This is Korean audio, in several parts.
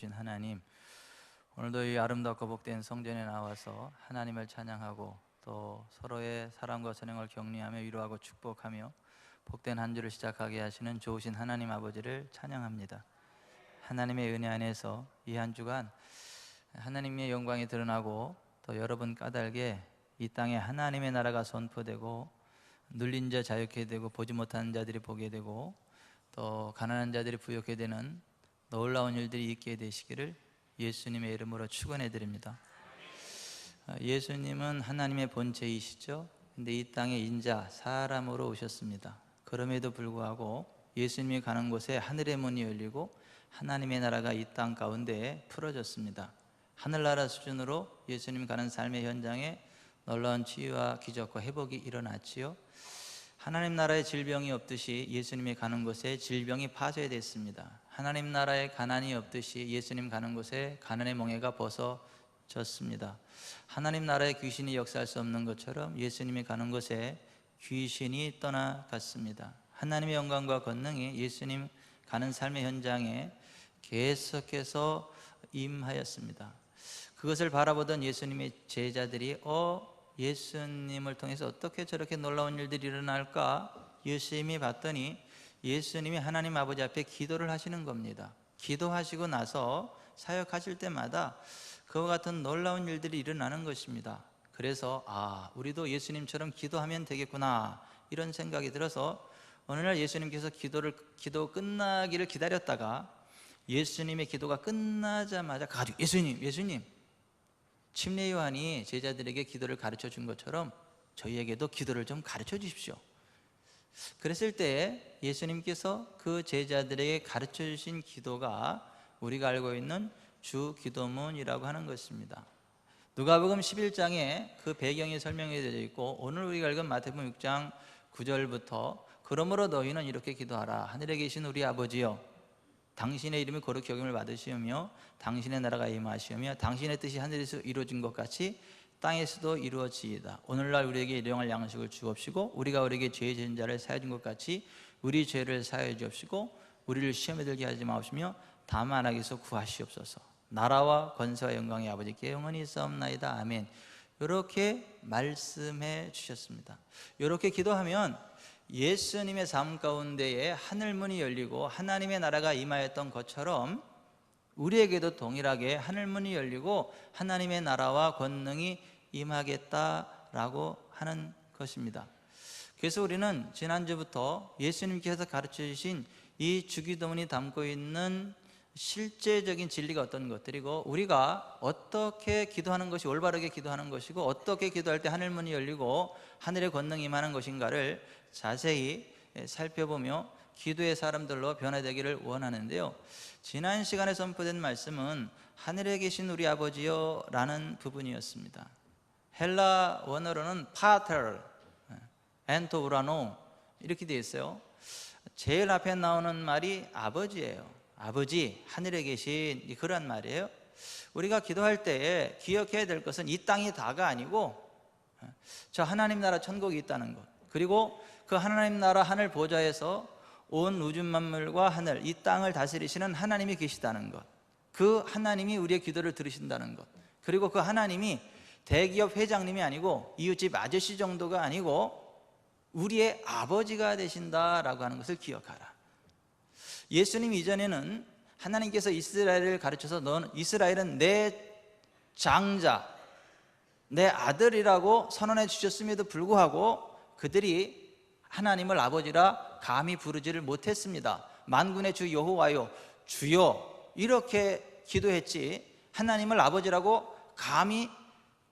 주신 하나님, 오늘도 이 아름답고 복된 성전에 나와서 하나님을 찬양하고 또 서로의 사랑과 선행을 격려하며 위로하고 축복하며 복된 한 주를 시작하게 하시는 좋으신 하나님 아버지를 찬양합니다. 하나님의 은혜 안에서 이 한 주간 하나님의 영광이 드러나고 또 여러분 까닭에 이 땅에 하나님의 나라가 선포되고 눌린 자 자유케 되고 보지 못하는 자들이 보게 되고 또 가난한 자들이 부유케 되는 놀라운 일들이 있게 되시기를 예수님의 이름으로 축원해 드립니다. 예수님은 하나님의 본체이시죠. 근데 이 땅에 인자 사람으로 오셨습니다. 그럼에도 불구하고 예수님이 가는 곳에 하늘의 문이 열리고 하나님의 나라가 이 땅 가운데에 풀어졌습니다. 하늘나라 수준으로 예수님 가는 삶의 현장에 놀라운 치유와 기적과 회복이 일어났지요. 하나님 나라에 질병이 없듯이 예수님이 가는 곳에 질병이 파쇄됐습니다. 하나님 나라에 가난이 없듯이 예수님 가는 곳에 가난의 멍에가 벗어졌습니다. 하나님 나라에 귀신이 역사할 수 없는 것처럼 예수님이 가는 곳에 귀신이 떠나갔습니다. 하나님의 영광과 권능이 예수님 가는 삶의 현장에 계속해서 임하였습니다. 그것을 바라보던 예수님의 제자들이 예수님을 통해서 어떻게 저렇게 놀라운 일들이 일어날까 열심히 봤더니 예수님이 하나님 아버지 앞에 기도를 하시는 겁니다. 기도하시고 나서 사역하실 때마다 그와 같은 놀라운 일들이 일어나는 것입니다. 그래서 우리도 예수님처럼 기도하면 되겠구나 이런 생각이 들어서 어느 날 예수님께서 기도 끝나기를 기다렸다가 예수님의 기도가 끝나자마자 가지고 예수님 침례 요한이 제자들에게 기도를 가르쳐 준 것처럼 저희에게도 기도를 좀 가르쳐 주십시오. 그랬을 때 예수님께서 그 제자들에게 가르쳐 주신 기도가 우리가 알고 있는 주 기도문이라고 하는 것입니다. 누가복음 11장에 그 배경이 설명이 되어 있고 오늘 우리가 읽은 마태복음 6장 9절부터 그러므로 너희는 이렇게 기도하라. 하늘에 계신 우리 아버지여, 당신의 이름이 거룩히 여김을 받으시오며 당신의 나라가 임하시오며 당신의 뜻이 하늘에서 이루어진 것 같이 땅에서도 이루어지이다. 오늘날 우리에게 일용할 양식을 주옵시고 우리가 우리에게 죄 지은 자를 사하여 준 것 같이 우리 죄를 사하여 주옵시고 우리를 시험에 들게 하지 마옵시며 다만 악에서 구하시옵소서. 나라와 권세와 영광이 아버지께 영원히 있사옵나이다. 아멘. 이렇게 말씀해 주셨습니다. 이렇게 기도하면 예수님의 삶 가운데에 하늘문이 열리고 하나님의 나라가 임하였던 것처럼 우리에게도 동일하게 하늘문이 열리고 하나님의 나라와 권능이 임하겠다라고 하는 것입니다. 그래서 우리는 지난주부터 예수님께서 가르쳐 주신 이 주기도문이 담고 있는 실제적인 진리가 어떤 것들이고 우리가 어떻게 기도하는 것이 올바르게 기도하는 것이고 어떻게 기도할 때 하늘문이 열리고 하늘의 권능이 임하는 것인가를 자세히 살펴보며 기도의 사람들로 변화되기를 원하는데요, 지난 시간에 선포된 말씀은 하늘에 계신 우리 아버지여 라는 부분이었습니다. 헬라 원어로는 파터, 엔토 우라노 이렇게 되어 있어요. 제일 앞에 나오는 말이 아버지예요. 아버지, 하늘에 계신 그런 말이에요. 우리가 기도할 때 기억해야 될 것은 이 땅이 다가 아니고 저 하나님 나라 천국이 있다는 것, 그리고 그 하나님 나라 하늘 보좌에서 온 우주 만물과 하늘, 이 땅을 다스리시는 하나님이 계시다는 것, 그 하나님이 우리의 기도를 들으신다는 것, 그리고 그 하나님이 대기업 회장님이 아니고 이웃집 아저씨 정도가 아니고 우리의 아버지가 되신다라고 하는 것을 기억하라. 예수님 이전에는 하나님께서 이스라엘을 가르쳐서 너는 이스라엘은 내 장자, 내 아들이라고 선언해 주셨음에도 불구하고 그들이 하나님을 아버지라 감히 부르지를 못했습니다. 만군의 주 여호와여 주여 이렇게 기도했지 하나님을 아버지라고 감히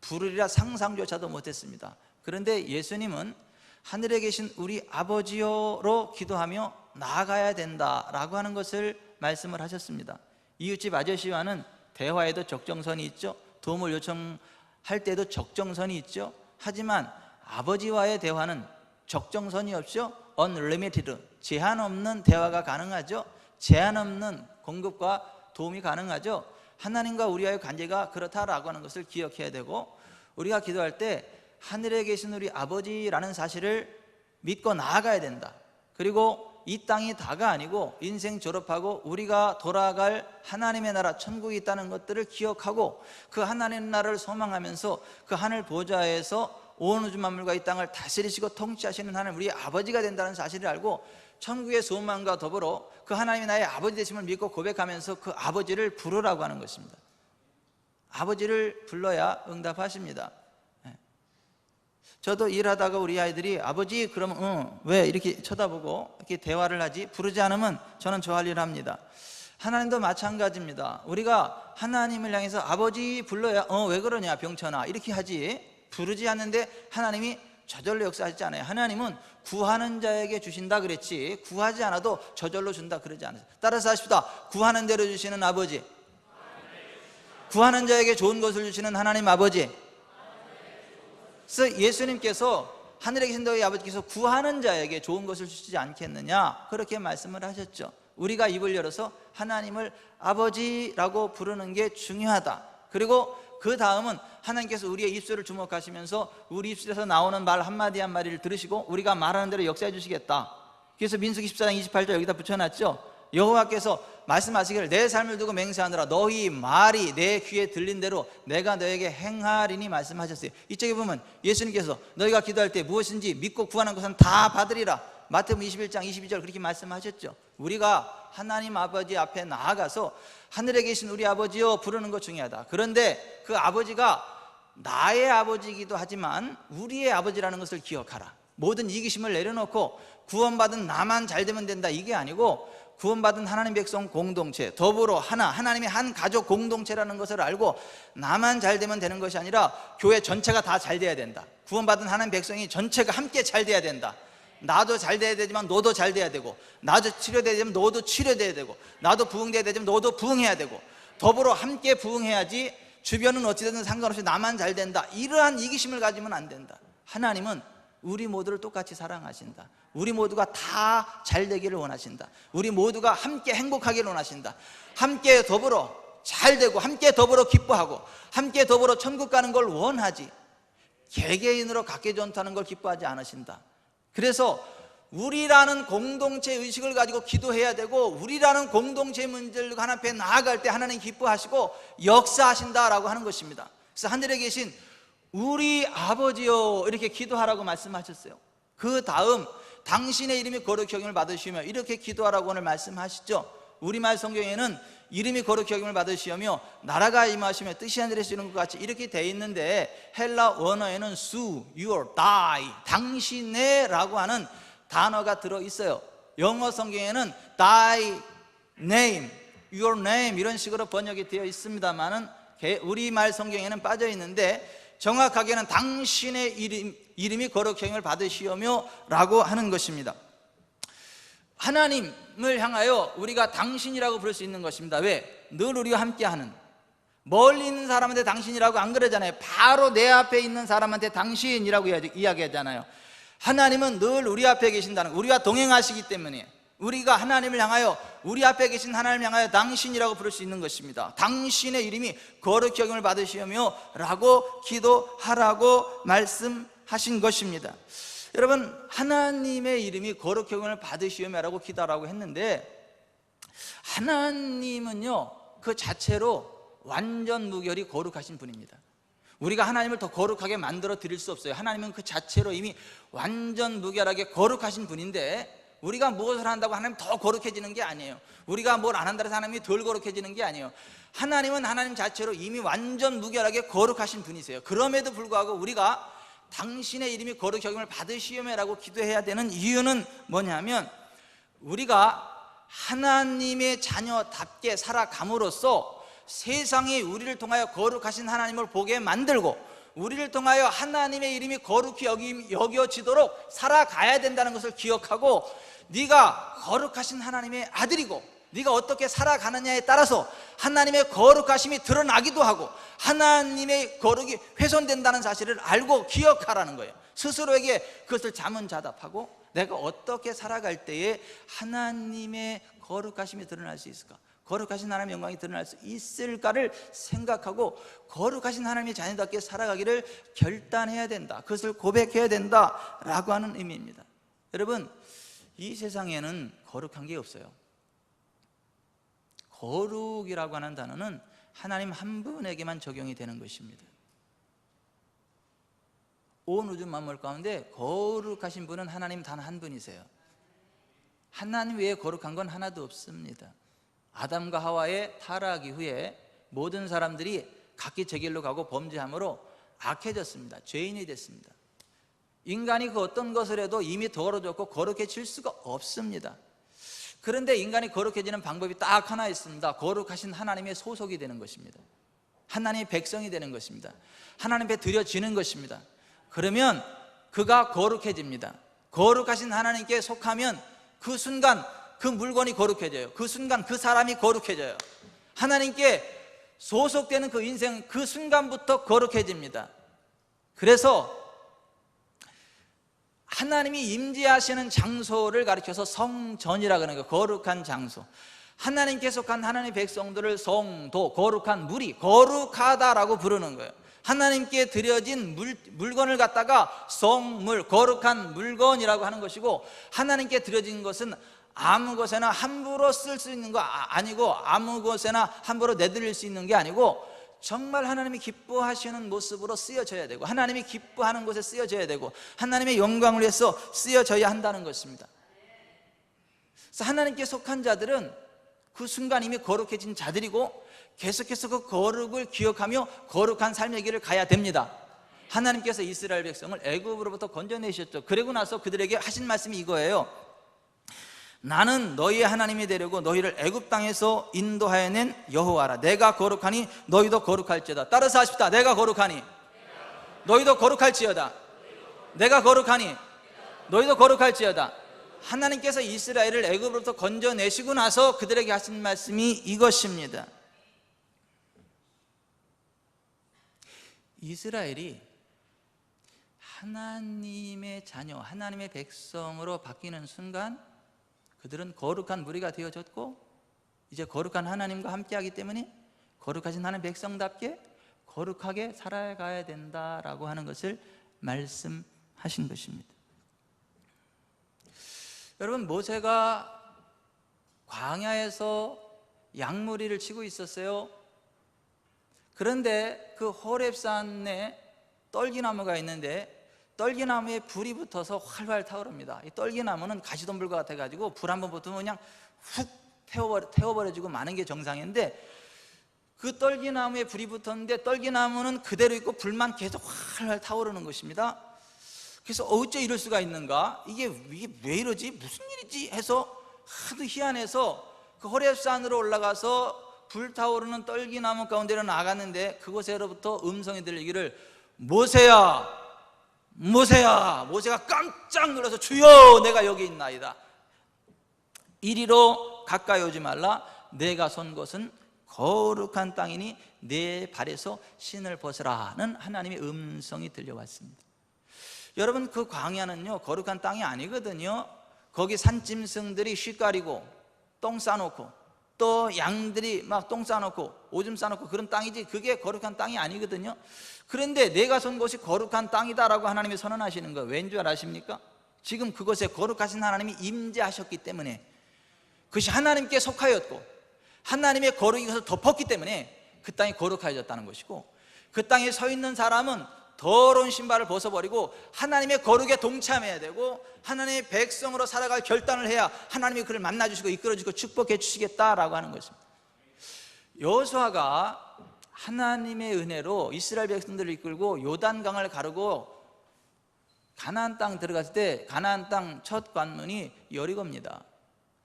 부르리라 상상조차도 못했습니다. 그런데 예수님은 하늘에 계신 우리 아버지여로 기도하며 나아가야 된다라고 하는 것을 말씀을 하셨습니다. 이웃집 아저씨와는 대화에도 적정선이 있죠. 도움을 요청할 때도 적정선이 있죠. 하지만 아버지와의 대화는 적정선이 없죠. unlimited, 제한 없는 대화가 가능하죠. 제한 없는 공급과 도움이 가능하죠. 하나님과 우리와의 관계가 그렇다라고 하는 것을 기억해야 되고 우리가 기도할 때 하늘에 계신 우리 아버지라는 사실을 믿고 나아가야 된다. 그리고 이 땅이 다가 아니고 인생 졸업하고 우리가 돌아갈 하나님의 나라 천국이 있다는 것들을 기억하고 그 하나님의 나라를 소망하면서 그 하늘 보좌에서 온 우주 만물과 이 땅을 다스리시고 통치하시는 하나님 우리 아버지가 된다는 사실을 알고 천국의 소망과 더불어 그 하나님이 나의 아버지 되심을 믿고 고백하면서 그 아버지를 부르라고 하는 것입니다. 아버지를 불러야 응답하십니다. 저도 일하다가 우리 아이들이 아버지 그러면 왜 이렇게 쳐다보고 이렇게 대화를 하지? 부르지 않으면 저는 저 할 일을 합니다. 하나님도 마찬가지입니다. 우리가 하나님을 향해서 아버지 불러야 왜 그러냐 병천아 이렇게 하지, 부르지 않는데 하나님이 저절로 역사하지 않아요. 하나님은 구하는 자에게 주신다 그랬지 구하지 않아도 저절로 준다 그러지 않아요. 따라서 하십시다. 구하는 대로 주시는 아버지, 구하는 자에게 좋은 것을 주시는 하나님 아버지. 그래서 예수님께서 하늘에 계신 너희 아버지께서 구하는 자에게 좋은 것을 주시지 않겠느냐 그렇게 말씀을 하셨죠. 우리가 입을 열어서 하나님을 아버지라고 부르는 게 중요하다. 그리고 그 다음은 하나님께서 우리의 입술을 주목하시면서 우리 입술에서 나오는 말 한마디 한마디를 들으시고 우리가 말하는 대로 역사해 주시겠다. 그래서 민수기 14장 28절 여기다 붙여놨죠. 여호와께서 말씀하시기를 내 삶을 두고 맹세하느라 너희 말이 내 귀에 들린 대로 내가 너에게 행하리니 말씀하셨어요. 이쪽에 보면 예수님께서 너희가 기도할 때 무엇인지 믿고 구하는 것은 다 받으리라 마태복음 21장 22절 그렇게 말씀하셨죠. 우리가 하나님 아버지 앞에 나아가서 하늘에 계신 우리 아버지여 부르는 것 중요하다. 그런데 그 아버지가 나의 아버지이기도 하지만 우리의 아버지라는 것을 기억하라. 모든 이기심을 내려놓고 구원받은 나만 잘 되면 된다 이게 아니고 구원받은 하나님 백성 공동체 더불어 하나님의 한 가족 공동체라는 것을 알고 나만 잘 되면 되는 것이 아니라 교회 전체가 다 잘 돼야 된다. 구원받은 하나님 백성이 전체가 함께 잘 돼야 된다. 나도 잘 돼야 되지만 너도 잘 돼야 되고 나도 치료돼야 되면 너도 치료돼야 되고 나도 부흥돼야 되지만 너도 부흥해야 되고 더불어 함께 부흥해야지 주변은 어찌되든 상관없이 나만 잘 된다 이러한 이기심을 가지면 안 된다. 하나님은 우리 모두를 똑같이 사랑하신다. 우리 모두가 다 잘 되기를 원하신다. 우리 모두가 함께 행복하기를 원하신다. 함께 더불어 잘 되고 함께 더불어 기뻐하고 함께 더불어 천국 가는 걸 원하지 개개인으로 각계 전투하는 걸 기뻐하지 않으신다. 그래서 우리라는 공동체 의식을 가지고 기도해야 되고 우리라는 공동체 문제를 하나님 앞에 나아갈 때 하나님 기뻐하시고 역사하신다라고 하는 것입니다. 그래서 하늘에 계신 우리 아버지요 이렇게 기도하라고 말씀하셨어요. 그 다음 당신의 이름이 거룩히 여김을 받으시며 이렇게 기도하라고 오늘 말씀하시죠. 우리말 성경에는 이름이 거룩히 여김을 받으시며 나라가 임하시며 뜻이 하늘에서 이루는 것 같이 이렇게 돼 있는데 헬라 원어에는 su, your, thy, 당신의 라고 하는 단어가 들어있어요. 영어 성경에는 thy name, your name 이런 식으로 번역이 되어 있습니다만은 우리말 성경에는 빠져 있는데 정확하게는 당신의 이름이 거룩히 여김을 받으시오며 라고 하는 것입니다. 하나님을 향하여 우리가 당신이라고 부를 수 있는 것입니다. 왜? 늘 우리와 함께하는 멀리 있는 사람한테 당신이라고 안 그러잖아요. 바로 내 앞에 있는 사람한테 당신이라고 이야기하잖아요. 하나님은 늘 우리 앞에 계신다는 우리와 동행하시기 때문에 우리가 하나님을 향하여 우리 앞에 계신 하나님을 향하여 당신이라고 부를 수 있는 것입니다. 당신의 이름이 거룩히 여김을 받으시오며 라고 기도하라고 말씀하신 것입니다. 여러분 하나님의 이름이 거룩히 여김을 받으시오며 라고 기도하라고 했는데 하나님은요 그 자체로 완전 무결히 거룩하신 분입니다. 우리가 하나님을 더 거룩하게 만들어 드릴 수 없어요. 하나님은 그 자체로 이미 완전 무결하게 거룩하신 분인데 우리가 무엇을 한다고 하나님 더 거룩해지는 게 아니에요. 우리가 뭘 안 한다고 해서 하나님이 덜 거룩해지는 게 아니에요. 하나님은 하나님 자체로 이미 완전 무결하게 거룩하신 분이세요. 그럼에도 불구하고 우리가 당신의 이름이 거룩히 여김을 받으시오며라고 기도해야 되는 이유는 뭐냐면 우리가 하나님의 자녀답게 살아감으로써 세상이 우리를 통하여 거룩하신 하나님을 보게 만들고 우리를 통하여 하나님의 이름이 거룩히 여겨지도록 살아가야 된다는 것을 기억하고 네가 거룩하신 하나님의 아들이고 네가 어떻게 살아가느냐에 따라서 하나님의 거룩하심이 드러나기도 하고 하나님의 거룩이 훼손된다는 사실을 알고 기억하라는 거예요. 스스로에게 그것을 자문자답하고 내가 어떻게 살아갈 때에 하나님의 거룩하심이 드러날 수 있을까? 거룩하신 하나님의 영광이 드러날 수 있을까를 생각하고 거룩하신 하나님의 자녀답게 살아가기를 결단해야 된다. 그것을 고백해야 된다라고 하는 의미입니다. 여러분 이 세상에는 거룩한 게 없어요. 거룩이라고 하는 단어는 하나님 한 분에게만 적용이 되는 것입니다. 온 우주 만물 가운데 거룩하신 분은 하나님 단 한 분이세요. 하나님 외에 거룩한 건 하나도 없습니다. 아담과 하와의 타락 이후에 모든 사람들이 각기 제 길로 가고 범죄함으로 악해졌습니다. 죄인이 됐습니다. 인간이 그 어떤 것을 해도 이미 더러워졌고 거룩해질 수가 없습니다. 그런데 인간이 거룩해지는 방법이 딱 하나 있습니다. 거룩하신 하나님의 소속이 되는 것입니다. 하나님의 백성이 되는 것입니다. 하나님 앞에 드려지는 것입니다. 그러면 그가 거룩해집니다. 거룩하신 하나님께 속하면 그 순간 그 물건이 거룩해져요. 그 순간 그 사람이 거룩해져요. 하나님께 소속되는 그 인생, 그 순간부터 거룩해집니다. 그래서 하나님이 임재하시는 장소를 가리켜서 성전이라고 하는 거예요. 거룩한 장소. 하나님께 속한 하나님의 백성들을 성도, 거룩한 무리, 거룩하다라고 부르는 거예요. 하나님께 드려진 물건을 갖다가 성물, 거룩한 물건이라고 하는 것이고, 하나님께 드려진 것은 아무 곳에나 함부로 쓸 수 있는 거 아니고, 아무 곳에나 함부로 내드릴 수 있는 게 아니고, 정말 하나님이 기뻐하시는 모습으로 쓰여져야 되고, 하나님이 기뻐하는 곳에 쓰여져야 되고, 하나님의 영광을 위해서 쓰여져야 한다는 것입니다. 그래서 하나님께 속한 자들은 그 순간 이미 거룩해진 자들이고, 계속해서 그 거룩을 기억하며 거룩한 삶의 길을 가야 됩니다. 하나님께서 이스라엘 백성을 애굽으로부터 건져내셨죠. 그리고 나서 그들에게 하신 말씀이 이거예요. 나는 너희의 하나님이 되려고 너희를 애굽 땅에서 인도하여 낸 여호와라. 내가 거룩하니 너희도 거룩할지어다. 따라서 하십시다. 내가 거룩하니 너희도 거룩할지어다. 내가 거룩하니 너희도 거룩할지어다. 하나님께서 이스라엘을 애굽으로부터 건져내시고 나서 그들에게 하신 말씀이 이것입니다. 이스라엘이 하나님의 자녀, 하나님의 백성으로 바뀌는 순간 그들은 거룩한 무리가 되어졌고, 이제 거룩한 하나님과 함께하기 때문에 거룩하신 하나님 백성답게 거룩하게 살아가야 된다라고 하는 것을 말씀하신 것입니다. 여러분, 모세가 광야에서 양무리를 치고 있었어요. 그런데 그 호렙산에 떨기나무가 있는데 떨기나무에 불이 붙어서 활활 타오릅니다. 이 떨기나무는 가시덤불과 같아가지고 불 한번 붙으면 그냥 훅 태워버려지고 마는 게 정상인데, 그 떨기나무에 불이 붙었는데 떨기나무는 그대로 있고 불만 계속 활활 타오르는 것입니다. 그래서 어째 이럴 수가 있는가, 이게 왜 이러지, 무슨 일이지 해서 하도 희한해서 그 호렙산으로 올라가서 불타오르는 떨기나무 가운데로 나갔는데, 그곳에로부터 음성이 들리기를 모세야, 모세야. 모세가 깜짝 놀라서 주여, 내가 여기 있나이다. 이리로 가까이 오지 말라. 내가 선 곳은 거룩한 땅이니 내 발에서 신을 벗으라는 하나님의 음성이 들려왔습니다. 여러분, 그 광야는요 거룩한 땅이 아니거든요. 거기 산짐승들이 쉬가리고 똥 싸놓고, 또 양들이 막 똥 싸놓고 오줌 싸놓고 그런 땅이지, 그게 거룩한 땅이 아니거든요. 그런데 내가 선 곳이 거룩한 땅이다라고 하나님이 선언하시는 거 왠 줄 아십니까? 지금 그곳에 거룩하신 하나님이 임재하셨기 때문에, 그것이 하나님께 속하였고 하나님의 거룩이 그것을 덮었기 때문에 그 땅이 거룩해졌다는 것이고, 그 땅에 서 있는 사람은 더러운 신발을 벗어버리고 하나님의 거룩에 동참해야 되고, 하나님의 백성으로 살아갈 결단을 해야 하나님이 그를 만나주시고 이끌어주시고 축복해 주시겠다라고 하는 것입니다. 여호수아가 하나님의 은혜로 이스라엘 백성들을 이끌고 요단강을 가르고 가나안 땅 들어갔을 때, 가나안 땅 첫 관문이 여리고입니다.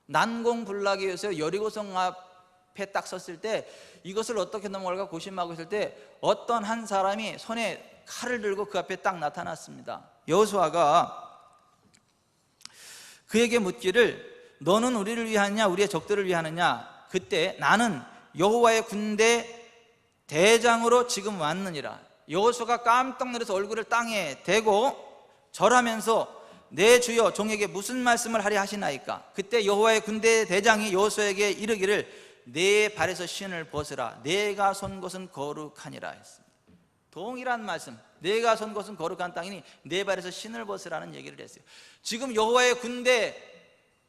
난공불락에 의해서 여리고성 앞에 딱 섰을 때 이것을 어떻게 넘어갈까 고심하고 있을 때 어떤 한 사람이 손에 칼을 들고 그 앞에 딱 나타났습니다. 여호수아가 그에게 묻기를 너는 우리를 위하느냐 우리의 적들을 위하느냐. 그때 나는 여호와의 군대 대장으로 지금 왔느니라. 여호수아가 깜짝 놀라서 얼굴을 땅에 대고 절하면서 내 주여 종에게 무슨 말씀을 하려 하시나이까. 그때 여호와의 군대 대장이 여호수아에게 이르기를 내 발에서 신을 벗으라. 내가 선 곳은 거룩하니라 했습니다. 동일한 말씀, 내가 선 곳은 거룩한 땅이니 내 발에서 신을 벗으라는 얘기를 했어요. 지금 여호와의 군대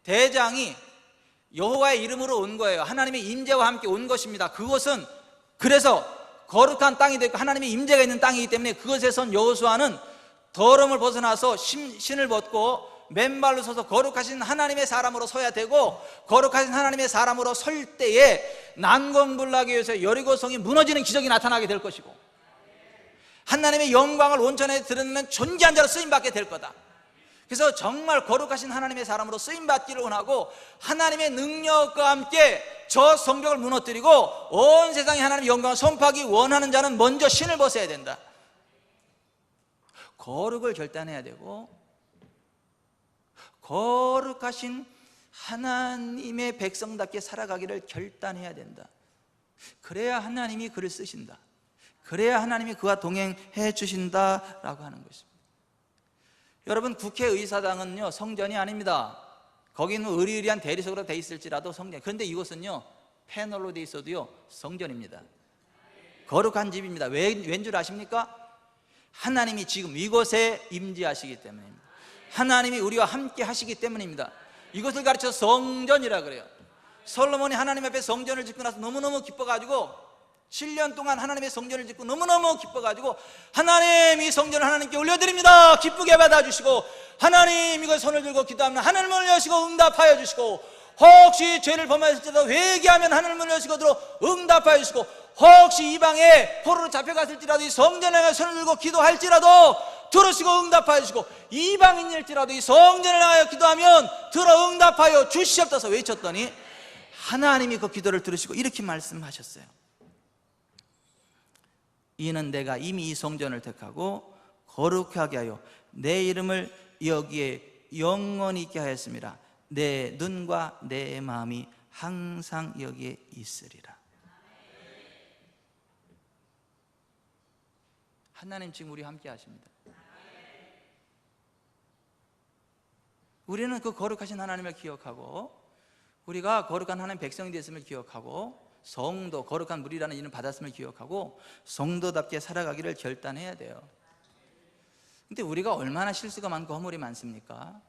대장이 여호와의 이름으로 온 거예요. 하나님의 임재와 함께 온 것입니다. 그것은 그래서 거룩한 땅이 되고 하나님의 임재가 있는 땅이기 때문에 그것에선 여호수아는 더러움을 벗어나서 신을 벗고 맨발로 서서 거룩하신 하나님의 사람으로 서야 되고, 거룩하신 하나님의 사람으로 설 때에 난공불락에 의해서 여리고성이 무너지는 기적이 나타나게 될 것이고, 하나님의 영광을 온전히 드러내는 존귀한 자로 쓰임받게 될 거다. 그래서 정말 거룩하신 하나님의 사람으로 쓰임받기를 원하고, 하나님의 능력과 함께 저 성벽을 무너뜨리고 온 세상에 하나님의 영광을 선포하기 원하는 자는 먼저 신을 벗어야 된다. 거룩을 결단해야 되고, 거룩하신 하나님의 백성답게 살아가기를 결단해야 된다. 그래야 하나님이 그를 쓰신다. 그래야 하나님이 그와 동행해 주신다라고 하는 것입니다. 여러분, 국회의사당은요 성전이 아닙니다. 거기는 의리의리한 대리석으로 돼 있을지라도 성전. 그런데 이곳은요 패널로 돼 있어도요 성전입니다. 거룩한 집입니다. 왠 줄 아십니까? 하나님이 지금 이곳에 임재하시기 때문입니다. 하나님이 우리와 함께 하시기 때문입니다. 이것을 가르쳐 성전이라 그래요. 솔로몬이 하나님 앞에 성전을 짓고 나서 너무너무 기뻐가지고 7년 동안 하나님의 성전을 짓고 너무너무 기뻐가지고, 하나님 이 성전을 하나님께 올려드립니다, 기쁘게 받아주시고, 하나님 이걸 손을 들고 기도하면 하늘문을 여시고 응답하여 주시고, 혹시 죄를 범하였을지라도 회개하면 하늘문을 여시고 들어 응답하여 주시고, 혹시 이방에 포로로 잡혀갔을지라도 이 성전을 향해 손을 들고 기도할지라도 들으시고 응답하여 주시고, 이방인일지라도 이 성전을 향하여 기도하면 들어 응답하여 주시옵소서 외쳤더니 하나님이 그 기도를 들으시고 이렇게 말씀하셨어요. 이는 내가 이미 이 성전을 택하고 거룩하게 하여 내 이름을 여기에 영원히 있게 하였습니다. 내 눈과 내 마음이 항상 여기에 있으리라. 하나님 지금 우리와 함께 하십니다. 우리는 그 거룩하신 하나님을 기억하고, 우리가 거룩한 하나님 백성이 됐음을 기억하고, 성도, 거룩한 물이라는 이름을 받았음을 기억하고 성도답게 살아가기를 결단해야 돼요. 근데 우리가 얼마나 실수가 많고 허물이 많습니까?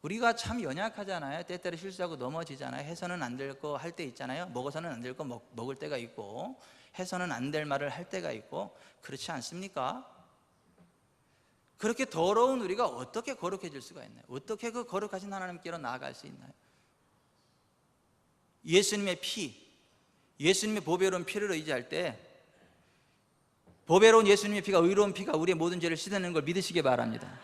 우리가 참 연약하잖아요. 때때로 실수하고 넘어지잖아요. 해서는 안 될 거 할 때 있잖아요. 먹어서는 안 될 거 먹을 때가 있고, 해서는 안 될 말을 할 때가 있고, 그렇지 않습니까? 그렇게 더러운 우리가 어떻게 거룩해질 수가 있나요? 어떻게 그 거룩하신 하나님께로 나아갈 수 있나요? 예수님의 피, 예수님의 보배로운 피를 의지할 때, 보배로운 예수님의 피가, 의로운 피가 우리의 모든 죄를 씻어내는 걸 믿으시기 바랍니다.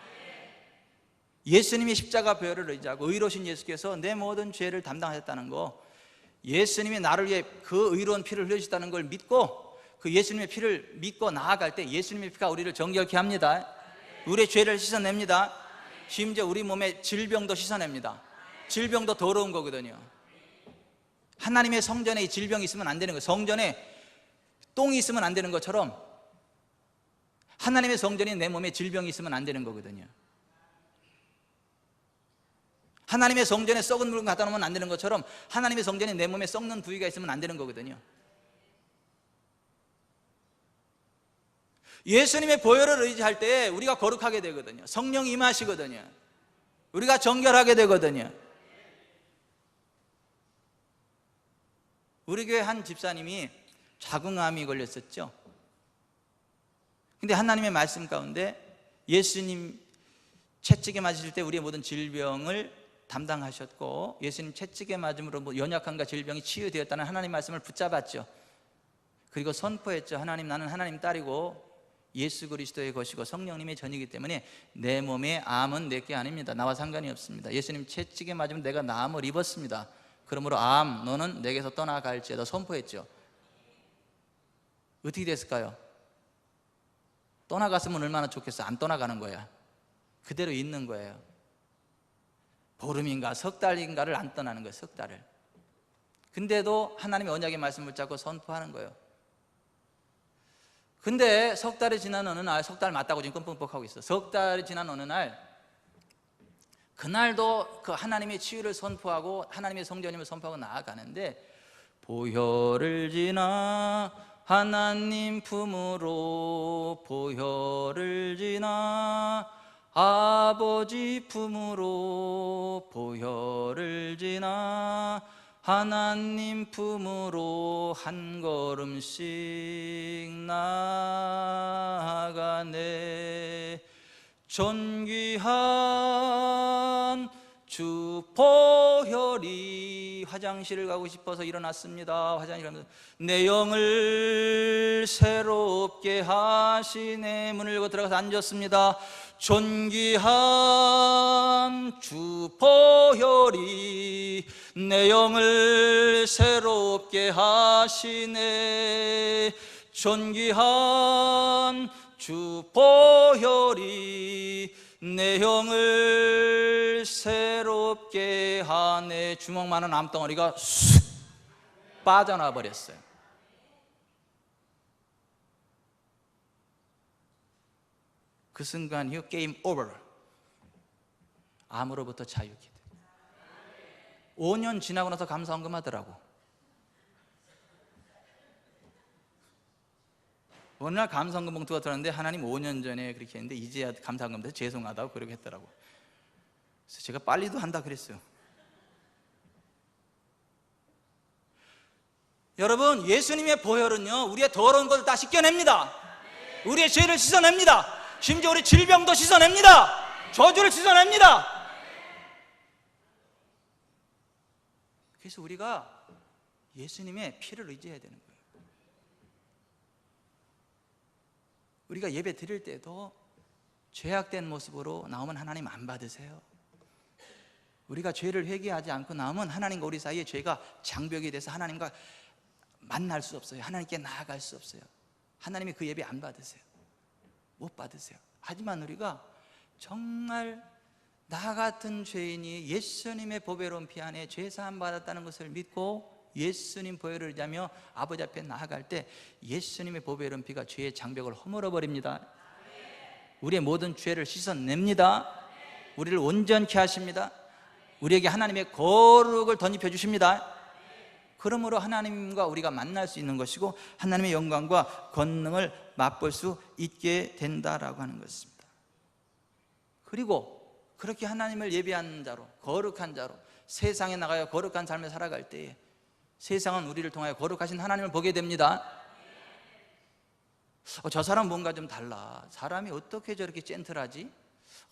예수님의 십자가 보혈을 의지하고 의로우신 예수께서 내 모든 죄를 담당하셨다는 거, 예수님이 나를 위해 그 의로운 피를 흘려주셨다는 걸 믿고, 그 예수님의 피를 믿고 나아갈 때 예수님의 피가 우리를 정결케 합니다. 우리의 죄를 씻어냅니다. 심지어 우리 몸의 질병도 씻어냅니다. 질병도 더러운 거거든요. 하나님의 성전에 질병이 있으면 안 되는 거예요. 성전에 똥이 있으면 안 되는 것처럼 하나님의 성전에 내 몸에 질병이 있으면 안 되는 거거든요. 하나님의 성전에 썩은 물건 갖다 놓으면 안 되는 것처럼 하나님의 성전에 내 몸에 썩는 부위가 있으면 안 되는 거거든요. 예수님의 보혈을 의지할 때 우리가 거룩하게 되거든요. 성령이 임하시거든요. 우리가 정결하게 되거든요. 우리 교회 한 집사님이 자궁암이 걸렸었죠. 근데 하나님의 말씀 가운데 예수님 채찍에 맞으실 때 우리의 모든 질병을 담당하셨고, 예수님 채찍에 맞음으로 연약함과 질병이 치유되었다는 하나님 말씀을 붙잡았죠. 그리고 선포했죠. 하나님, 나는 하나님 딸이고 예수 그리스도의 것이고 성령님의 전이기 때문에 내 몸에 암은 내게 아닙니다. 나와 상관이 없습니다. 예수님 채찍에 맞으면 내가 암을 입었습니다. 그러므로 암, 너는 내게서 떠나갈지어다 선포했죠. 어떻게 됐을까요? 떠나갔으면 얼마나 좋겠어. 안 떠나가는 거야. 그대로 있는 거예요. 보름인가 석 달인가를 안 떠나는 거예요. 석 달을. 근데도 하나님의 언약의 말씀을 붙잡고 선포하는 거예요. 근데 석 달이 지난 어느 날, 석 달 맞다고 지금 끔뻑뻑하고 있어. 석 달이 지난 어느 날, 그날도 그 하나님의 치유를 선포하고 하나님의 성전임을 선포하고 나아가는데, 보혈을 지나 하나님 품으로, 보혈을 지나 아버지 품으로 보혈을 지나 하나님 품으로 한 걸음씩 나아가네. 존귀한 주 보혈이, 화장실을 가고 싶어서 일어났습니다. 화장실 가면서 내 영을 새롭게 하시네. 문을 열고 들어가서 앉았습니다. 존귀한 주 보혈이 내 영을 새롭게 하시네. 존귀한 주 보혈이 내 영을 새롭게 하네. 주먹 많은 암덩어리가 쑥 빠져나와 버렸어요. 그 순간 이후 게임 오버. 암으로부터 자유케 돼. 5년 지나고 나서 감사헌금하더라고. 어느 날 감사헌금 봉투가 들었는데 하나님 5년 전에 그렇게 했는데 이제야 감사헌금 돼서 죄송하다고 그렇게 했더라고. 그래서 제가 빨리도 한다 그랬어요. 여러분, 예수님의 보혈은요, 우리의 더러운 것을 다 씻겨냅니다. 우리의 죄를 씻어냅니다. 심지어 우리 질병도 씻어냅니다. 저주를 씻어냅니다. 그래서 우리가 예수님의 피를 의지해야 되는 거예요. 우리가 예배 드릴 때도 죄악된 모습으로 나오면 하나님 안 받으세요. 우리가 죄를 회개하지 않고 나오면 하나님과 우리 사이에 죄가 장벽이 돼서 하나님과 만날 수 없어요. 하나님께 나아갈 수 없어요. 하나님이 그 예배 안 받으세요. 못 받으세요. 하지만 우리가 정말 나 같은 죄인이 예수님의 보배로운 피 안에 죄사함 받았다는 것을 믿고 예수님 보혈을 의지하며 아버지 앞에 나아갈 때 예수님의 보배로운 피가 죄의 장벽을 허물어 버립니다. 우리의 모든 죄를 씻어냅니다. 우리를 온전케 하십니다. 우리에게 하나님의 거룩을 덧입혀 주십니다. 그러므로 하나님과 우리가 만날 수 있는 것이고 하나님의 영광과 권능을 맛볼 수 있게 된다라고 하는 것입니다. 그리고 그렇게 하나님을 예배하는 자로, 거룩한 자로 세상에 나가야 거룩한 삶을 살아갈 때에 세상은 우리를 통하여 거룩하신 하나님을 보게 됩니다. 저 사람 뭔가 좀 달라. 사람이 어떻게 저렇게 젠틀하지?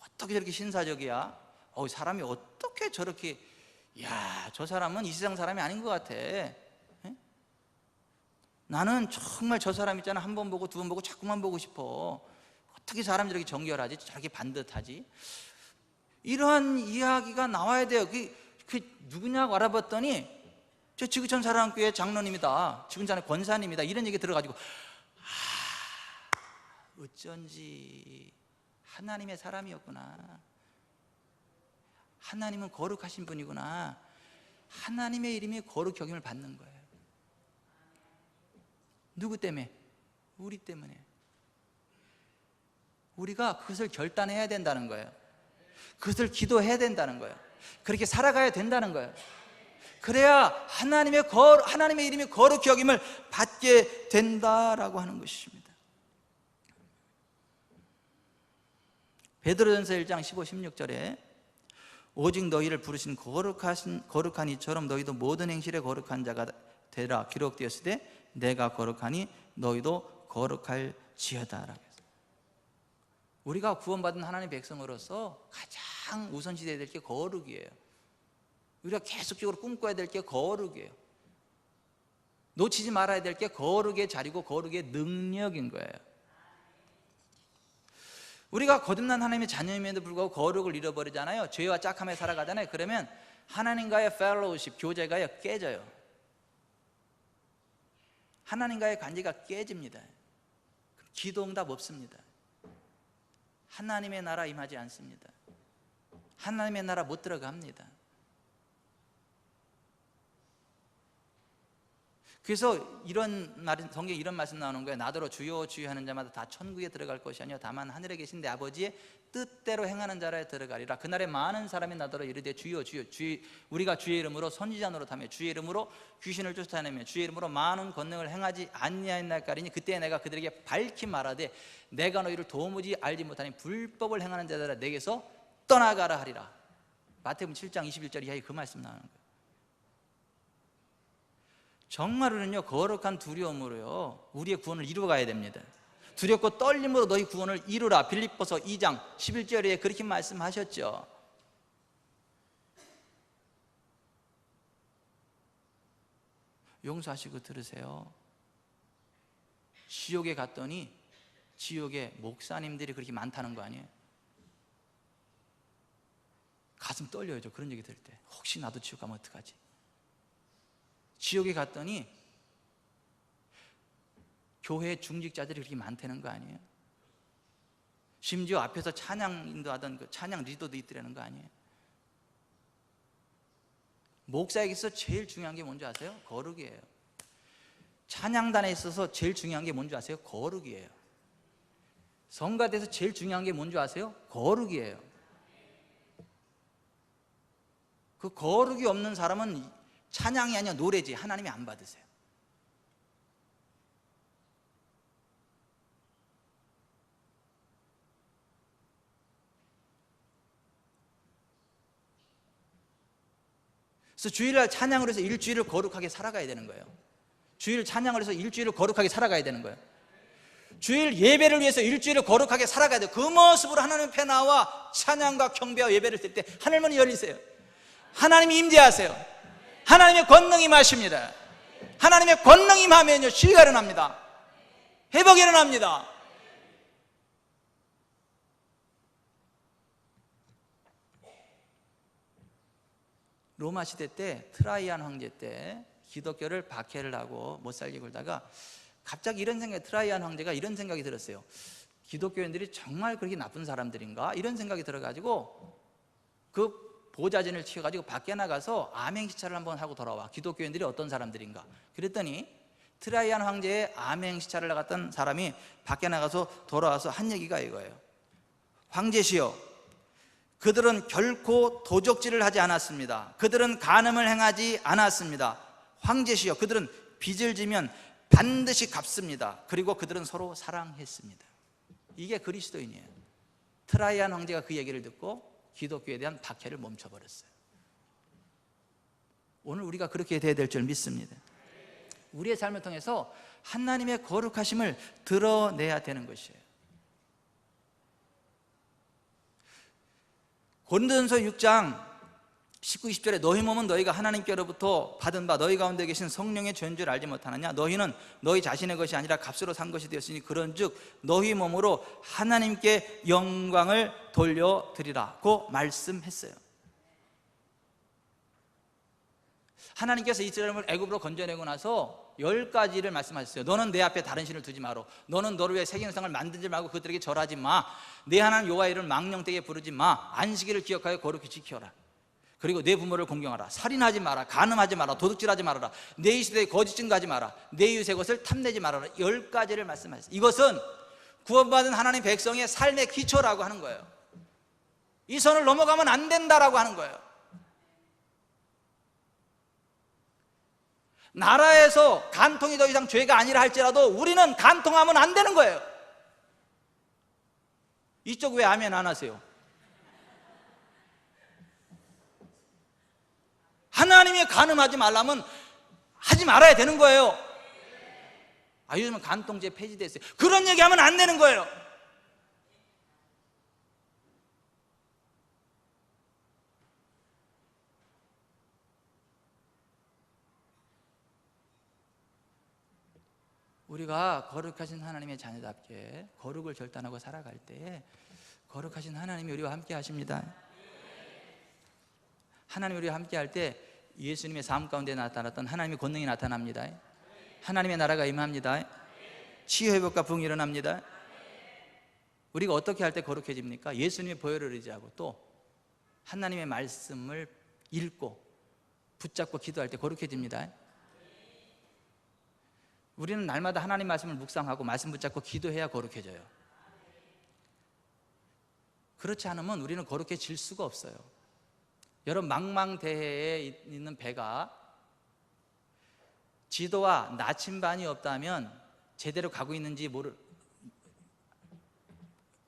어떻게 저렇게 신사적이야? 사람이 어떻게 저렇게, 야, 저 사람은 이 세상 사람이 아닌 것 같아. 나는 정말 저 사람 있잖아, 한 번 보고 두 번 보고 자꾸만 보고 싶어. 어떻게 사람이 저렇게 정결하지? 저렇게 반듯하지? 이러한 이야기가 나와야 돼요. 그 누구냐고 알아봤더니 저 지구촌 사랑교회 장로님이다, 지구촌 권사님이다, 이런 얘기 들어가지고 어쩐지 하나님의 사람이었구나. 하나님은 거룩하신 분이구나. 하나님의 이름이 거룩 여김을 받는 거예요. 누구 때문에? 우리 때문에. 우리가 그것을 결단해야 된다는 거예요. 그것을 기도해야 된다는 거예요. 그렇게 살아가야 된다는 거예요. 그래야 하나님의 이름이 거룩 여김을 받게 된다라고 하는 것입니다. 베드로전서 1장 15, 16절에 오직 너희를 부르신 거룩한 이처럼 너희도 모든 행실에 거룩한 자가 되라 기록되었을 때 내가 거룩하니 너희도 거룩할지어다 라고 했어요. 우리가 구원받은 하나님의 백성으로서 가장 우선시돼야 될 게 거룩이에요. 우리가 계속적으로 꿈꿔야 될 게 거룩이에요. 놓치지 말아야 될 게 거룩의 자리고 거룩의 능력인 거예요. 우리가 거듭난 하나님의 자녀임에도 불구하고 거룩을 잃어버리잖아요. 죄와 짝함에 살아가잖아요. 그러면 하나님과의 펠로우십, 교제가 깨져요. 하나님과의 관계가 깨집니다. 기도응답 없습니다. 하나님의 나라 임하지 않습니다. 하나님의 나라 못 들어갑니다. 그래서 이런 말, 성경에 이런 말씀 나오는 거예요. 나더러 주여 주여 하는 자마다 다 천국에 들어갈 것이 아니요 다만 하늘에 계신 내 아버지의 뜻대로 행하는 자라에 들어가리라. 그날에 많은 사람이 나더러 이르되 주여 주여 우리가 주의 이름으로 선지자 노릇하며 주의 이름으로 귀신을 쫓아내며 주의 이름으로 많은 권능을 행하지 아니하였나이까리니 그때 내가 그들에게 밝히 말하되 내가 너희를 도무지 알지 못하니 불법을 행하는 자들아 내게서 떠나가라 하리라. 마태복음 7장 21절 이하에 그 말씀 나오는 거예요. 정말 우리는요 거룩한 두려움으로요 우리의 구원을 이루어가야 됩니다. 두렵고 떨림으로 너희 구원을 이루라. 빌립보서 2장 11절에 그렇게 말씀하셨죠. 용서하시고 들으세요. 지옥에 갔더니 지옥에 목사님들이 그렇게 많다는 거 아니에요? 가슴 떨려요. 저 그런 얘기 들을 때. 혹시 나도 지옥 가면 어떡하지? 지옥에 갔더니 교회 중직자들이 그렇게 많다는 거 아니에요? 심지어 앞에서 찬양 인도하던 그 찬양 리더도 있더라는 거 아니에요? 목사에게서 제일 중요한 게 뭔지 아세요? 거룩이에요. 찬양단에 있어서 제일 중요한 게 뭔지 아세요? 거룩이에요. 성가대에서 제일 중요한 게 뭔지 아세요? 거룩이에요. 그 거룩이 없는 사람은 찬양이 아니라 노래지 하나님이 안 받으세요. 그래서 주일날 찬양을 해서 일주일을 거룩하게 살아가야 되는 거예요. 주일 찬양을 해서 일주일을 거룩하게 살아가야 되는 거예요. 주일 예배를 위해서 일주일을 거룩하게 살아가야 돼요. 그 모습으로 하나님 앞에 나와 찬양과 경배와 예배를 드릴 때 하늘문이 열리세요. 하나님이 임재하세요. 하나님의 권능이 임하십니다. 하나님의 권능이 임하면요 치유가 일어납니다. 회복이 일어납니다. 로마 시대 때 트라이안 황제 때 기독교를 박해를 하고 못 살게 굴다가 갑자기 이런 생각이, 트라이안 황제가 이런 생각이 들었어요. 기독교인들이 정말 그렇게 나쁜 사람들인가? 이런 생각이 들어가지고 그 보좌진을 치워가지고 밖에 나가서 암행시차를 한번 하고 돌아와. 기독교인들이 어떤 사람들인가? 그랬더니 트라이안 황제의 암행시차를 나갔던 사람이 밖에 나가서 돌아와서 한 얘기가 이거예요. 황제시여, 그들은 결코 도적질을 하지 않았습니다. 그들은 간음을 행하지 않았습니다. 황제시여, 그들은 빚을 지면 반드시 갚습니다. 그리고 그들은 서로 사랑했습니다. 이게 그리스도인이에요. 트라이안 황제가 그 얘기를 듣고 기독교에 대한 박해를 멈춰버렸어요. 오늘 우리가 그렇게 돼야 될 줄 믿습니다. 우리의 삶을 통해서 하나님의 거룩하심을 드러내야 되는 것이에요. 고린도전서 6장 19, 20절에 너희 몸은 너희가 하나님께로부터 받은 바 너희 가운데 계신 성령의 죄인 줄 알지 못하느냐? 너희는 너희 자신의 것이 아니라 값으로 산 것이 되었으니 그런즉 너희 몸으로 하나님께 영광을 돌려드리라고 말씀했어요. 하나님께서 이스라엘을 애굽으로 건져내고 나서 10가지를 말씀하셨어요. 너는 내 앞에 다른 신을 두지 마라. 너는 너를 위해 색인상을 만들지 말고 그들에게 절하지 마. 내 하나님 여호와의 이름을 망령되게 부르지 마. 안식일을 기억하여 거룩히 지켜라. 그리고 내 부모를 공경하라. 살인하지 마라. 간음하지 마라. 도둑질하지 말아라. 내 이웃에 거짓 증거하지 마라. 내 이웃의 것을 탐내지 말아라. 10가지를 말씀하셨어요. 이것은 구원받은 하나님 백성의 삶의 기초라고 하는 거예요. 이 선을 넘어가면 안 된다라고 하는 거예요. 나라에서 간통이 더 이상 죄가 아니라 할지라도 우리는 간통하면 안 되는 거예요. 이쪽 왜 아멘 안 하세요? 하나님이 간음하지 말라면 하지 말아야 되는 거예요. 요즘은 간통죄 폐지됐어요. 그런 얘기하면 안 되는 거예요. 우리가 거룩하신 하나님의 자녀답게 거룩을 결단하고 살아갈 때 거룩하신 하나님이 우리와 함께 하십니다. 하나님이 우리와 함께 할 때 예수님의 삶 가운데 나타났던 하나님의 권능이 나타납니다. 하나님의 나라가 임합니다. 치유 회복과 부흥이 일어납니다. 우리가 어떻게 할 때 거룩해집니까? 예수님의 보혈을 의지하고 또 하나님의 말씀을 읽고 붙잡고 기도할 때 거룩해집니다. 우리는 날마다 하나님 말씀을 묵상하고 말씀 붙잡고 기도해야 거룩해져요. 그렇지 않으면 우리는 거룩해질 수가 없어요. 여러분, 망망대해에 있는 배가 지도와 나침반이 없다면 제대로 가고 있는지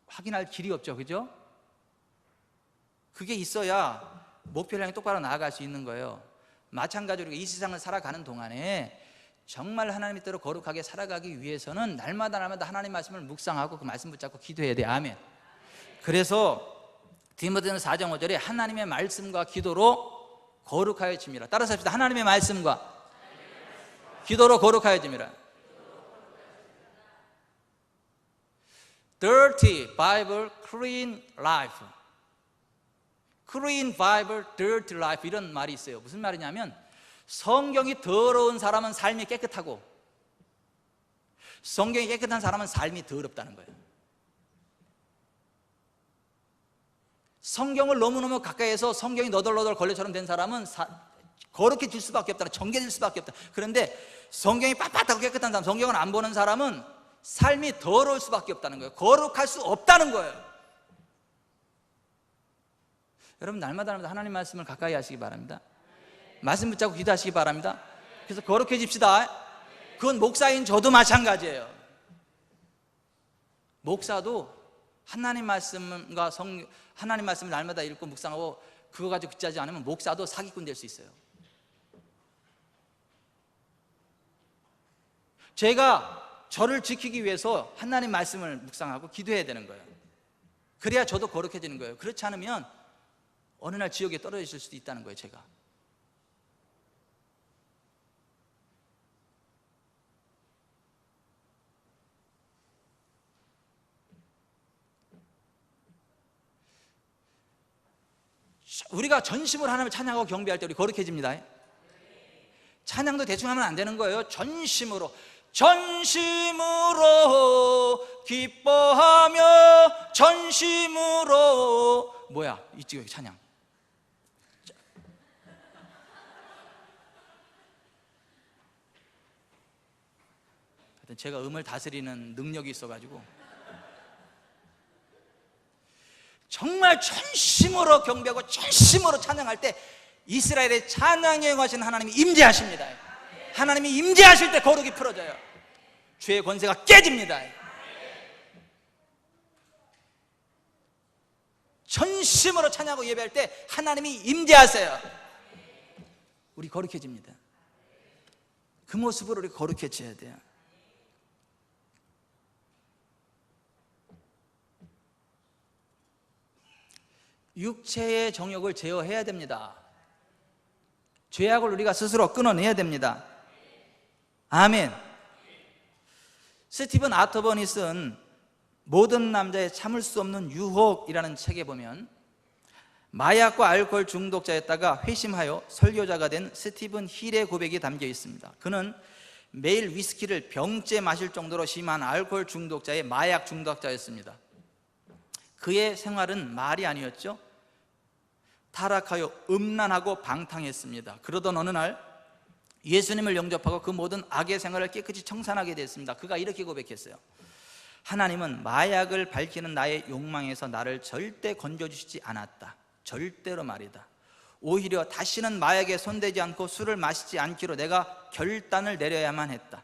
확인할 길이 없죠. 그죠? 그게 있어야 목표를 향해 똑바로 나아갈 수 있는 거예요. 마찬가지로 이 세상을 살아가는 동안에 정말 하나님의 뜻대로 거룩하게 살아가기 위해서는 날마다 하나님 말씀을 묵상하고 그 말씀 붙잡고 기도해야 돼요. 아멘. 그래서 디모데전서 4장 5절에 하나님의 말씀과 기도로 거룩하여짐이라. 따라서 합시다. 하나님의 말씀과 기도로 거룩하여짐이라. Dirty Bible, clean life. Clean Bible, dirty life, 이런 말이 있어요. 무슨 말이냐면 성경이 더러운 사람은 삶이 깨끗하고 성경이 깨끗한 사람은 삶이 더럽다는 거예요. 성경을 너무너무 가까이에서 성경이 너덜너덜 걸레처럼 된 사람은 거룩해질 수밖에 없다, 정결해질 수밖에 없다. 그런데 성경이 빳빳하고 깨끗한 사람, 성경을 안 보는 사람은 삶이 더러울 수밖에 없다는 거예요. 거룩할 수 없다는 거예요. 여러분, 날마다 하나님 말씀을 가까이 하시기 바랍니다. 말씀 붙잡고 기도하시기 바랍니다. 그래서 거룩해집시다. 그건 목사인 저도 마찬가지예요. 목사도 하나님 말씀과 하나님 말씀을 날마다 읽고 묵상하고 그거 가지고 귀짜지 않으면 목사도 사기꾼 될 수 있어요. 제가 저를 지키기 위해서 하나님 말씀을 묵상하고 기도해야 되는 거예요. 그래야 저도 거룩해지는 거예요. 그렇지 않으면 어느 날 지옥에 떨어질 수도 있다는 거예요. 제가 우리가 전심으로 하나님을 찬양하고 경배할 때 우리 거룩해집니다. 찬양도 대충 하면 안 되는 거예요. 전심으로 기뻐하며 전심으로 뭐야? 이쪽 찬양. 하여튼 제가 음을 다스리는 능력이 있어가지고 정말 전심으로 경배하고 전심으로 찬양할 때 이스라엘의 찬양에 응하시는 하나님이 임재하십니다. 하나님이 임재하실 때 거룩이 풀어져요. 죄의 권세가 깨집니다. 전심으로 찬양하고 예배할 때 하나님이 임재하세요. 우리 거룩해집니다. 그 모습으로 우리 거룩해져야 돼요. 육체의 정욕을 제어해야 됩니다. 죄악을 우리가 스스로 끊어내야 됩니다. 아멘. 스티븐 아터번이 쓴 모든 남자의 참을 수 없는 유혹이라는 책에 보면 마약과 알코올 중독자였다가 회심하여 설교자가 된 스티븐 힐의 고백이 담겨 있습니다. 그는 매일 위스키를 병째 마실 정도로 심한 알코올 중독자의 마약 중독자였습니다. 그의 생활은 말이 아니었죠. 타락하여 음란하고 방탕했습니다. 그러던 어느 날 예수님을 영접하고 그 모든 악의 생활을 깨끗이 청산하게 됐습니다. 그가 이렇게 고백했어요. 하나님은 마약을 밝히는 나의 욕망에서 나를 절대 건져주시지 않았다. 절대로 말이다. 오히려 다시는 마약에 손대지 않고 술을 마시지 않기로 내가 결단을 내려야만 했다.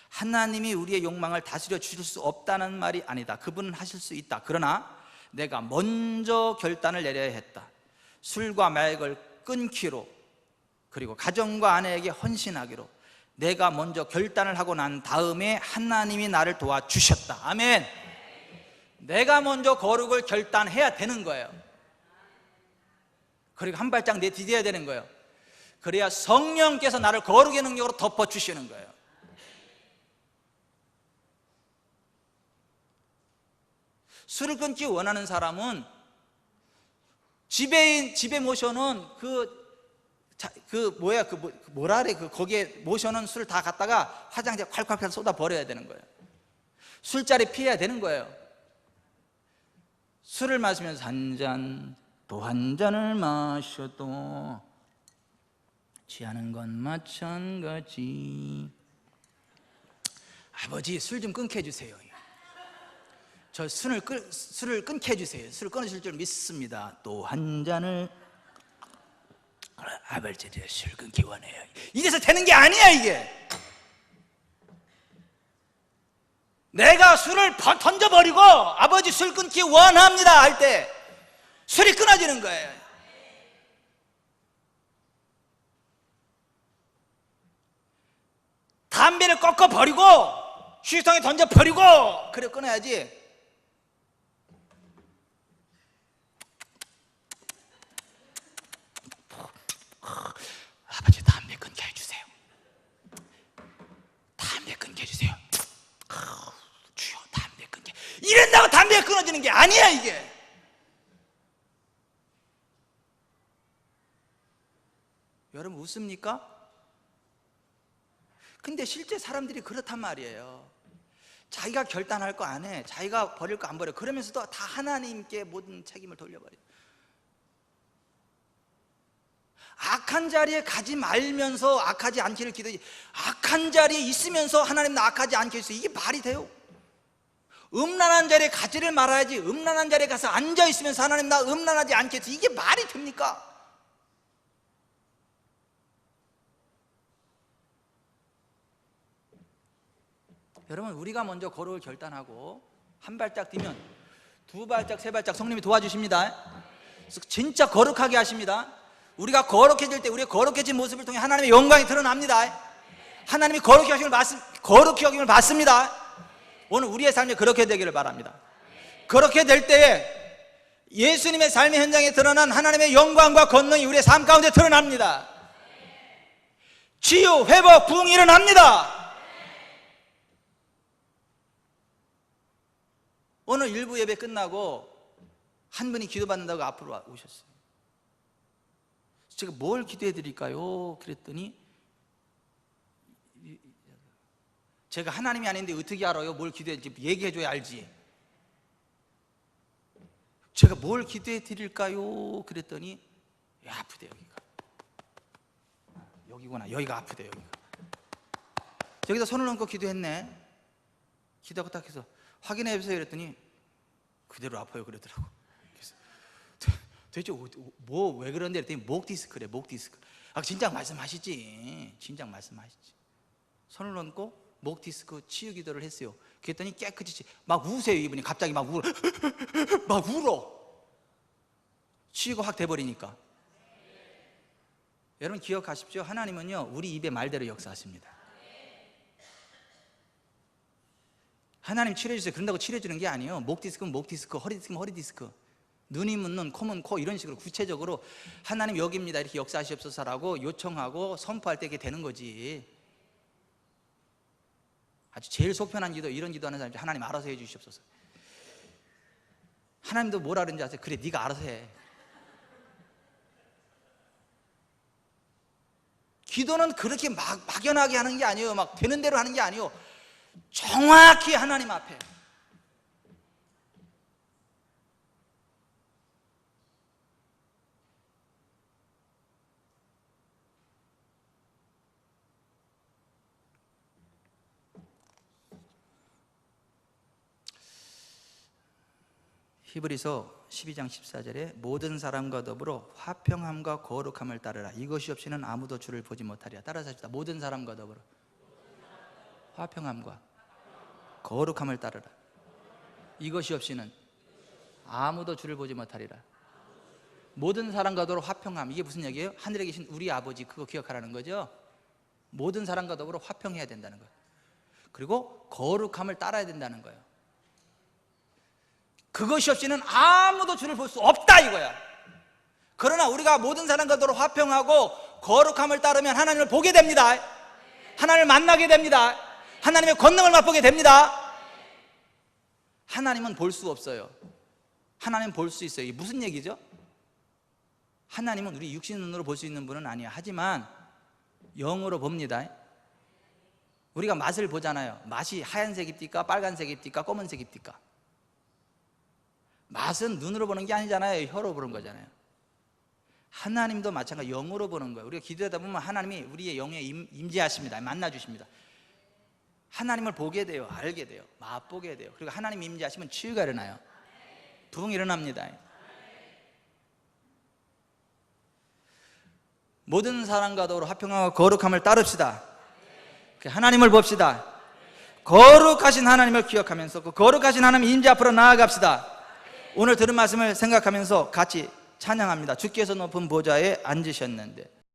하나님이 우리의 욕망을 다스려 주실 수 없다는 말이 아니다. 그분은 하실 수 있다. 그러나 내가 먼저 결단을 내려야 했다. 술과 마약을 끊기로, 그리고 가정과 아내에게 헌신하기로 내가 먼저 결단을 하고 난 다음에 하나님이 나를 도와주셨다. 아멘. 내가 먼저 거룩을 결단해야 되는 거예요. 그리고 한 발짝 내디뎌야 되는 거예요. 그래야 성령께서 나를 거룩의 능력으로 덮어주시는 거예요. 술을 끊기 원하는 사람은 집에 모셔놓은 거기에 모셔놓은 술을 다 갖다가 화장지에 콸콸콸 쏟아 버려야 되는 거예요. 술자리 피해야 되는 거예요. 술을 마시면서 한 잔 또 한 잔을 마셔도 취하는 건 마찬가지. 아버지 술 좀 끊게 해주세요. 저 술을 끊게 해주세요. 술을 끊으실 줄 믿습니다. 또 한 잔을. 아버지 술 끊기 원해요. 이래서 되는 게 아니야. 이게 내가 술을 던져버리고 아버지 술 끊기 원합니다 할 때 술이 끊어지는 거예요. 담배를 꺾어버리고 휴지통에 던져버리고 그래 끊어야지. 아버지 담배 끊게 해주세요. 담배 끊게 해주세요. 주여 담배 끊게. 이런다고 담배가 끊어지는 게 아니야. 이게 여러분 웃습니까? 근데 실제 사람들이 그렇단 말이에요. 자기가 결단할 거 안 해. 자기가 버릴 거 안 버려. 그러면서도 다 하나님께 모든 책임을 돌려버려요. 악한 자리에 가지 말면서 악하지 않기를 기도해. 악한 자리에 있으면서 하나님 나 악하지 않게 해주세요. 이게 말이 돼요? 음란한 자리에 가지를 말아야지. 음란한 자리에 가서 앉아 있으면서 하나님 나 음란하지 않게 해주세요. 이게 말이 됩니까? 여러분 우리가 먼저 거룩을 결단하고 한 발짝 뛰면 두 발짝 세 발짝 성령이 도와주십니다. 그래서 진짜 거룩하게 하십니다. 우리가 거룩해질 때 우리의 거룩해진 모습을 통해 하나님의 영광이 드러납니다. 하나님이 거룩히 여김을 받습니다. 오늘 우리의 삶이 그렇게 되기를 바랍니다. 그렇게 될 때에 예수님의 삶의 현장에 드러난 하나님의 영광과 권능이 우리의 삶 가운데 드러납니다. 치유, 회복, 부흥이 일어납니다. 오늘 일부 예배 끝나고 한 분이 기도받는다고 앞으로 오셨어요. 제가 뭘 기도해 드릴까요? 그랬더니 제가 하나님이 아닌데 어떻게 알아요? 뭘 기도해 드릴지 얘기해 줘야 알지. 제가 뭘 기도해 드릴까요? 그랬더니 아프대 여기가. 여기구나. 여기가 아프대 여기가. 여기다 손을 얹고 기도했네. 기도하고 딱 해서 확인해 보세요 그랬더니 그대로 아파요 그러더라고. 그래서 도대체 뭐 왜 그런데 그랬더니 목 디스크래. 목 디스크. 진작 말씀하시지. 진작 말씀하시지. 손을 얹고 목 디스크 치유 기도를 했어요. 그랬더니 깨끗이 막 우세요. 이분이 갑자기 막 울어. 막 울어. 치유가 확 돼버리니까. 여러분 기억하십시오. 하나님은요 우리 입의 말대로 역사하십니다. 하나님 치료해주세요 그런다고 치료해주는 게 아니에요. 목 디스크면 목 디스크, 허리 디스크면 허리 디스크, 눈이면 눈, 코면 코, 이런 식으로 구체적으로 하나님 여기입니다 이렇게 역사하시옵소서라고 요청하고 선포할 때 이게 되는 거지. 아주 제일 속편한 기도, 이런 기도하는 사람이 하나님 알아서 해주시옵소서. 하나님도 뭐라 그러는지 아세요? 그래 네가 알아서 해. 기도는 그렇게 막연하게 하는 게 아니에요. 막 되는 대로 하는 게 아니에요. 정확히 하나님 앞에. 히브리서 12장 14절에 모든 사람과 더불어 화평함과 거룩함을 따르라. 이것이 없이는 아무도 주를 보지 못하리라. 따라서 합시다. 모든 사람과 더불어 화평함과 거룩함을 따르라. 이것이 없이는 아무도 주를 보지 못하리라. 모든 사람과 더불어 화평함. 이게 무슨 얘기예요? 하늘에 계신 우리 아버지 그거 기억하라는 거죠. 모든 사람과 더불어 화평해야 된다는 거예요. 그리고 거룩함을 따라야 된다는 거예요. 그것이 없이는 아무도 주를 볼 수 없다 이거야. 그러나 우리가 모든 사람과 더불어 화평하고 거룩함을 따르면 하나님을 보게 됩니다. 하나님을 만나게 됩니다. 하나님의 권능을 맛보게 됩니다. 하나님은 볼 수 없어요. 하나님은 볼 수 있어요. 이게 무슨 얘기죠? 하나님은 우리 육신 눈으로 볼 수 있는 분은 아니야. 하지만 영으로 봅니다. 우리가 맛을 보잖아요. 맛이 하얀색입니까? 빨간색입니까? 검은색입니까? 맛은 눈으로 보는 게 아니잖아요. 혀로 보는 거잖아요. 하나님도 마찬가지 영으로 보는 거예요. 우리가 기도하다 보면 하나님이 우리의 영에 임재하십니다. 만나주십니다. 하나님을 보게 돼요. 알게 돼요. 맛보게 돼요. 그리고 하나님 임재하시면 치유가 일어나요. 부흥이 일어납니다. 모든 사람과 더불어 화평하고 거룩함을 따릅시다. 하나님을 봅시다. 거룩하신 하나님을 기억하면서 그 거룩하신 하나님 임재 앞으로 나아갑시다. 오늘 들은 말씀을 생각하면서 같이 찬양합니다. 주께서 높은 보좌에 앉으셨는데